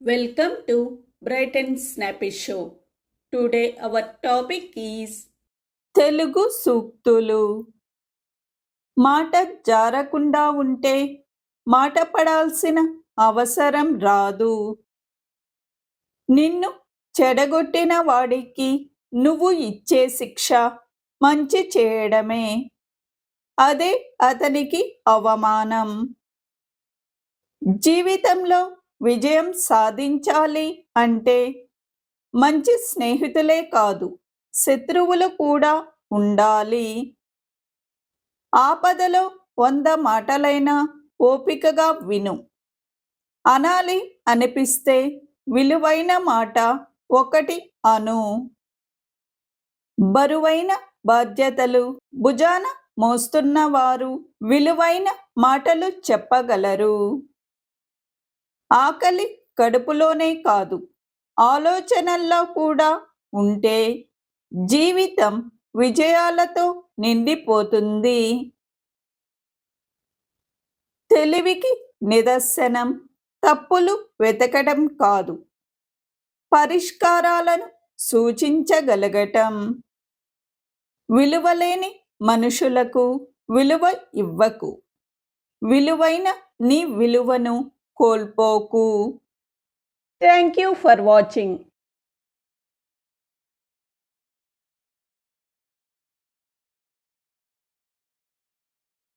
Welcome to Bright and Snappy Show. Today our topic is Telugu సూక్తులు. మాట జారకుండా ఉంటే మాట పడాల్సిన అవసరం రాదు. నిన్ను చెడగొట్టిన వాడికి నువ్వు ఇచ్చే శిక్ష మంచి చేయడమే. అదే అతనికి అవమానం. జీవితంలో విజయం సాధించాలి అంటే మంచి స్నేహితులే కాదు, శత్రువులు కూడా ఉండాలి. ఆపదలో 100 మాటలైనా ఓపికగా విను. అనాలి అనిపిస్తే విలువైన మాట ఒకటి అను. బరువైన బాధ్యతలు భుజాన మోస్తున్న వారు విలువైన మాటలు చెప్పగలరు. ఆకలి కడుపులోనే కాదు, ఆలోచనల్లో కూడా ఉంటే జీవితం విజయాలతో నిండిపోతుంది. తెలివికి నిదర్శనం తప్పులు వెతకడం కాదు, పరిష్కారాలను సూచించగలగటం. విలువలేని మనుషులకు విలువ ఇవ్వకు, విలువైన నీ విలువను కోల్పోకు. Thank you for watching.